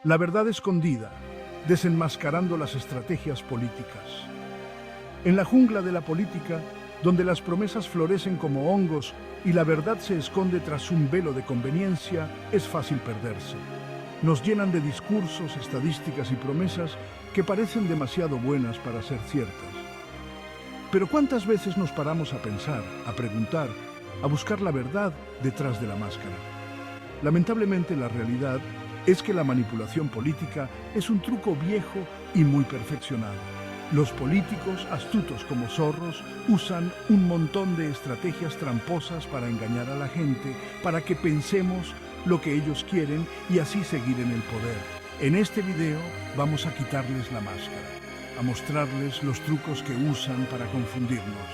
La verdad escondida, desenmascarando las estrategias políticas. En la jungla de la política, donde las promesas florecen como hongos y la verdad se esconde tras un velo de conveniencia, es fácil perderse. Nos llenan de discursos, estadísticas y promesas que parecen demasiado buenas para ser ciertas. Pero ¿cuántas veces nos paramos a pensar, a preguntar, a buscar la verdad detrás de la máscara? Lamentablemente, la realidad es que la manipulación política es un truco viejo y muy perfeccionado. Los políticos, astutos como zorros, usan un montón de estrategias tramposas para engañar a la gente, para que pensemos lo que ellos quieren y así seguir en el poder. En este video vamos a quitarles la máscara, a mostrarles los trucos que usan para confundirnos.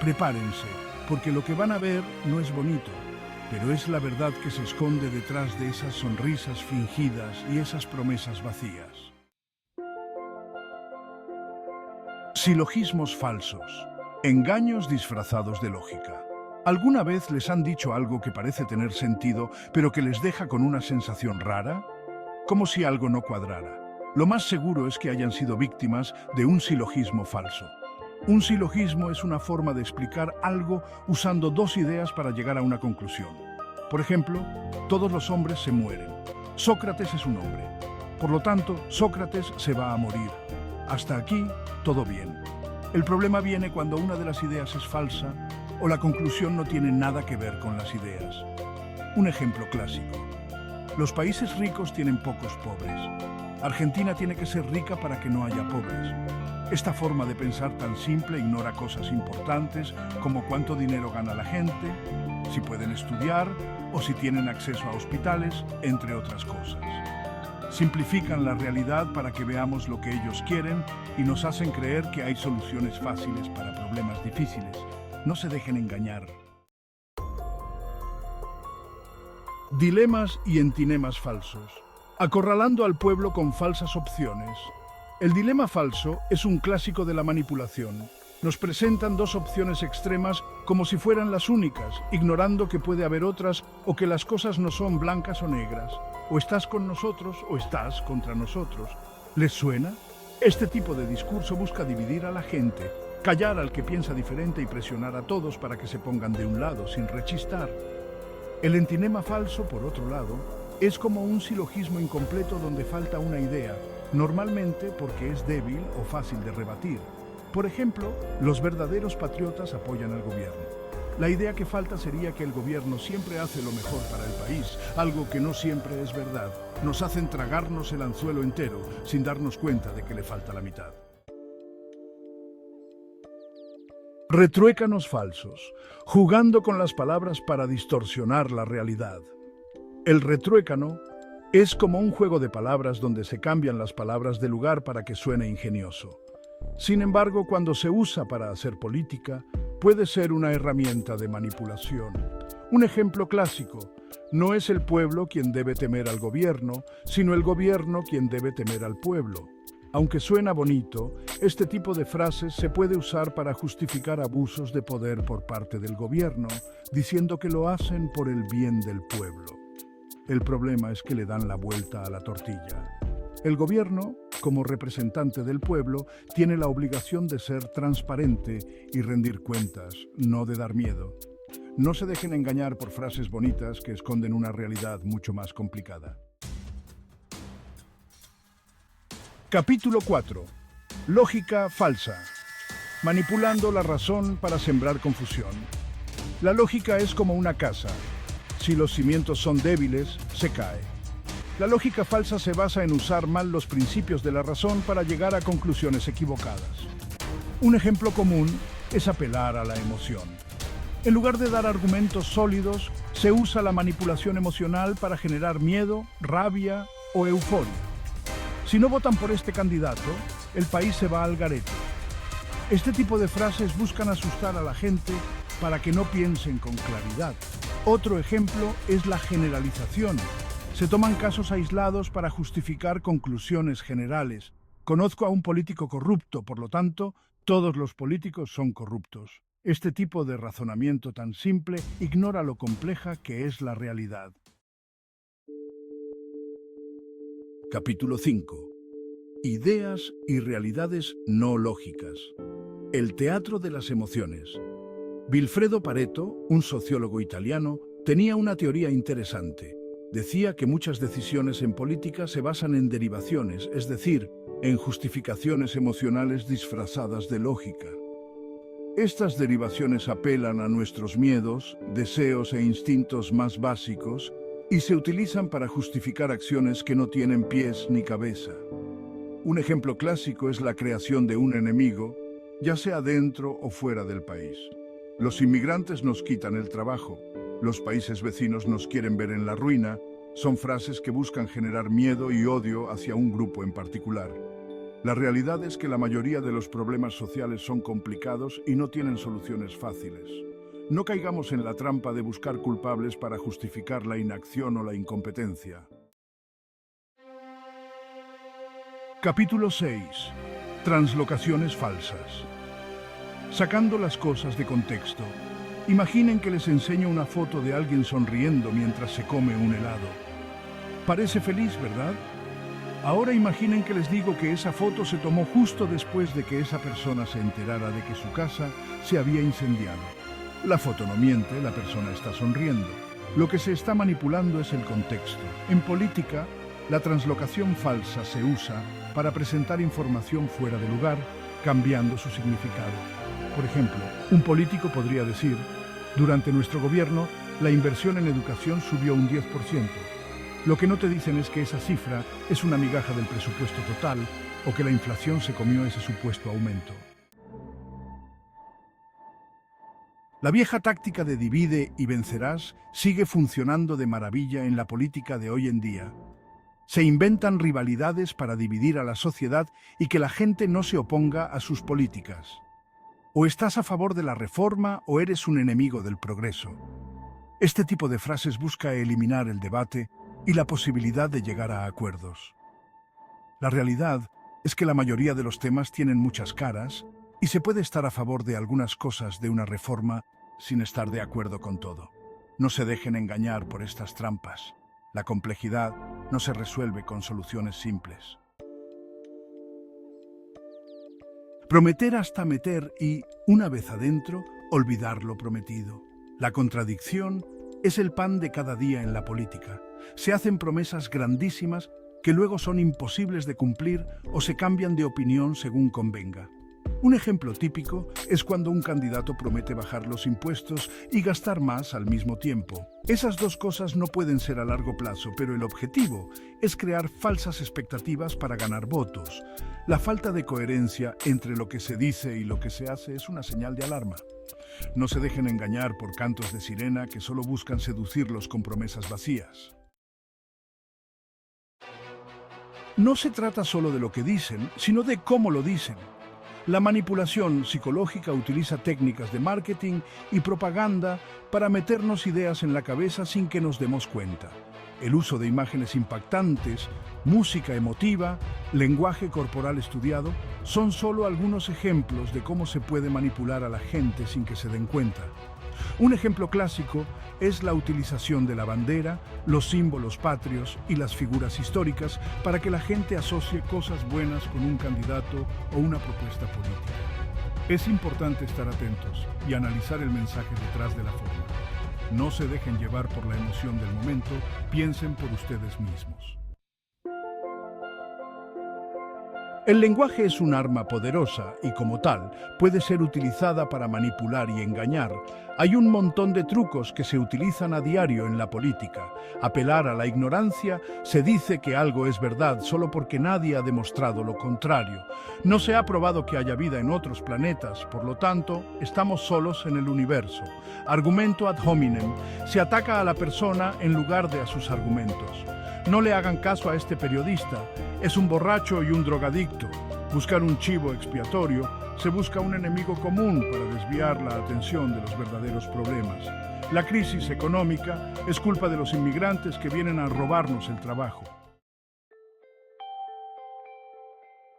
Prepárense, porque lo que van a ver no es bonito, pero es la verdad que se esconde detrás de esas sonrisas fingidas y esas promesas vacías. Silogismos falsos. Engaños disfrazados de lógica. ¿Alguna vez les han dicho algo que parece tener sentido, pero que les deja con una sensación rara? Como si algo no cuadrara. Lo más seguro es que hayan sido víctimas de un silogismo falso. Un silogismo es una forma de explicar algo usando dos ideas para llegar a una conclusión. Por ejemplo, todos los hombres se mueren. Sócrates es un hombre. Por lo tanto, Sócrates se va a morir. Hasta aquí, todo bien. El problema viene cuando una de las ideas es falsa o la conclusión no tiene nada que ver con las ideas. Un ejemplo clásico. Los países ricos tienen pocos pobres. Argentina tiene que ser rica para que no haya pobres. Esta forma de pensar tan simple ignora cosas importantes como cuánto dinero gana la gente, si pueden estudiar o si tienen acceso a hospitales, entre otras cosas. Simplifican la realidad para que veamos lo que ellos quieren y nos hacen creer que hay soluciones fáciles para problemas difíciles. No se dejen engañar. Dilemas y entinemas falsos. Acorralando al pueblo con falsas opciones. El dilema falso es un clásico de la manipulación. Nos presentan dos opciones extremas como si fueran las únicas, ignorando que puede haber otras o que las cosas no son blancas o negras. O estás con nosotros o estás contra nosotros. ¿Les suena? Este tipo de discurso busca dividir a la gente, callar al que piensa diferente y presionar a todos para que se pongan de un lado sin rechistar. El entinema falso, por otro lado, es como un silogismo incompleto donde falta una idea, normalmente porque es débil o fácil de rebatir. Por ejemplo, los verdaderos patriotas apoyan al gobierno. La idea que falta sería que el gobierno siempre hace lo mejor para el país, algo que no siempre es verdad. Nos hacen tragarnos el anzuelo entero sin darnos cuenta de que le falta la mitad. Retruécanos falsos, jugando con las palabras para distorsionar la realidad. El retruécano es como un juego de palabras donde se cambian las palabras de lugar para que suene ingenioso. Sin embargo, cuando se usa para hacer política, puede ser una herramienta de manipulación. Un ejemplo clásico: no es el pueblo quien debe temer al gobierno, sino el gobierno quien debe temer al pueblo. Aunque suena bonito, este tipo de frases se puede usar para justificar abusos de poder por parte del gobierno, diciendo que lo hacen por el bien del pueblo. El problema es que le dan la vuelta a la tortilla. El gobierno, como representante del pueblo, tiene la obligación de ser transparente y rendir cuentas, no de dar miedo. No se dejen engañar por frases bonitas que esconden una realidad mucho más complicada. Capítulo 4. Lógica falsa. Manipulando la razón para sembrar confusión. La lógica es como una casa. Si los cimientos son débiles, se cae. La lógica falsa se basa en usar mal los principios de la razón para llegar a conclusiones equivocadas. Un ejemplo común es apelar a la emoción. En lugar de dar argumentos sólidos, se usa la manipulación emocional para generar miedo, rabia o euforia. Si no votan por este candidato, el país se va al garete. Este tipo de frases buscan asustar a la gente para que no piensen con claridad. Otro ejemplo es la generalización. Se toman casos aislados para justificar conclusiones generales. Conozco a un político corrupto, por lo tanto, todos los políticos son corruptos. Este tipo de razonamiento tan simple ignora lo compleja que es la realidad. Capítulo 5. Ideas y realidades no lógicas. El teatro de las emociones. Vilfredo Pareto, un sociólogo italiano, tenía una teoría interesante. Decía que muchas decisiones en política se basan en derivaciones, es decir, en justificaciones emocionales disfrazadas de lógica. Estas derivaciones apelan a nuestros miedos, deseos e instintos más básicos y se utilizan para justificar acciones que no tienen pies ni cabeza. Un ejemplo clásico es la creación de un enemigo, ya sea dentro o fuera del país. Los inmigrantes nos quitan el trabajo, los países vecinos nos quieren ver en la ruina, son frases que buscan generar miedo y odio hacia un grupo en particular. La realidad es que la mayoría de los problemas sociales son complicados y no tienen soluciones fáciles. No caigamos en la trampa de buscar culpables para justificar la inacción o la incompetencia. Capítulo 6. Translocaciones falsas. Sacando las cosas de contexto, imaginen que les enseño una foto de alguien sonriendo mientras se come un helado. Parece feliz, ¿verdad? Ahora imaginen que les digo que esa foto se tomó justo después de que esa persona se enterara de que su casa se había incendiado. La foto no miente, la persona está sonriendo. Lo que se está manipulando es el contexto. En política, la translocación falsa se usa para presentar información fuera de lugar, cambiando su significado. Por ejemplo, un político podría decir: durante nuestro gobierno, la inversión en educación subió un 10%. Lo que no te dicen es que esa cifra es una migaja del presupuesto total o que la inflación se comió ese supuesto aumento. La vieja táctica de divide y vencerás sigue funcionando de maravilla en la política de hoy en día. Se inventan rivalidades para dividir a la sociedad y que la gente no se oponga a sus políticas. O estás a favor de la reforma o eres un enemigo del progreso. Este tipo de frases busca eliminar el debate y la posibilidad de llegar a acuerdos. La realidad es que la mayoría de los temas tienen muchas caras y se puede estar a favor de algunas cosas de una reforma sin estar de acuerdo con todo. No se dejen engañar por estas trampas. La complejidad no se resuelve con soluciones simples. Prometer hasta meter y, una vez adentro, olvidar lo prometido. La contradicción es el pan de cada día en la política. Se hacen promesas grandísimas que luego son imposibles de cumplir o se cambian de opinión según convenga. Un ejemplo típico es cuando un candidato promete bajar los impuestos y gastar más al mismo tiempo. Esas dos cosas no pueden ser a largo plazo, pero el objetivo es crear falsas expectativas para ganar votos. La falta de coherencia entre lo que se dice y lo que se hace es una señal de alarma. No se dejen engañar por cantos de sirena que solo buscan seducirlos con promesas vacías. No se trata solo de lo que dicen, sino de cómo lo dicen. La manipulación psicológica utiliza técnicas de marketing y propaganda para meternos ideas en la cabeza sin que nos demos cuenta. El uso de imágenes impactantes, música emotiva, lenguaje corporal estudiado, son solo algunos ejemplos de cómo se puede manipular a la gente sin que se den cuenta. Un ejemplo clásico es la utilización de la bandera, los símbolos patrios y las figuras históricas para que la gente asocie cosas buenas con un candidato o una propuesta política. Es importante estar atentos y analizar el mensaje detrás de la forma. No se dejen llevar por la emoción del momento, piensen por ustedes mismos. El lenguaje es un arma poderosa y, como tal, puede ser utilizada para manipular y engañar. Hay un montón de trucos que se utilizan a diario en la política. Apelar a la ignorancia, se dice que algo es verdad solo porque nadie ha demostrado lo contrario. No se ha probado que haya vida en otros planetas, por lo tanto, estamos solos en el universo. Argumento ad hominem, se ataca a la persona en lugar de a sus argumentos. No le hagan caso a este periodista, es un borracho y un drogadicto. Buscar un chivo expiatorio, se busca un enemigo común para desviar la atención de los verdaderos problemas. La crisis económica es culpa de los inmigrantes que vienen a robarnos el trabajo.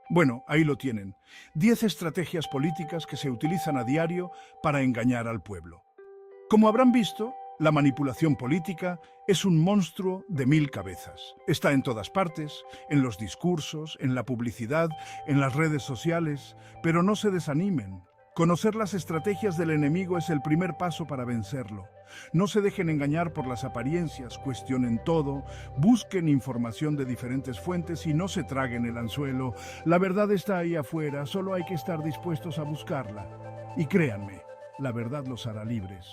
Bueno, ahí lo tienen. 10 estrategias políticas que se utilizan a diario para engañar al pueblo. Como habrán visto, La manipulación política es un monstruo de 1000 cabezas. Está en todas partes, en los discursos, en la publicidad, en las redes sociales, pero no se desanimen. Conocer las estrategias del enemigo es el primer paso para vencerlo. No se dejen engañar por las apariencias, cuestionen todo, busquen información de diferentes fuentes y no se traguen el anzuelo. La verdad está ahí afuera, solo hay que estar dispuestos a buscarla. Y créanme, la verdad los hará libres.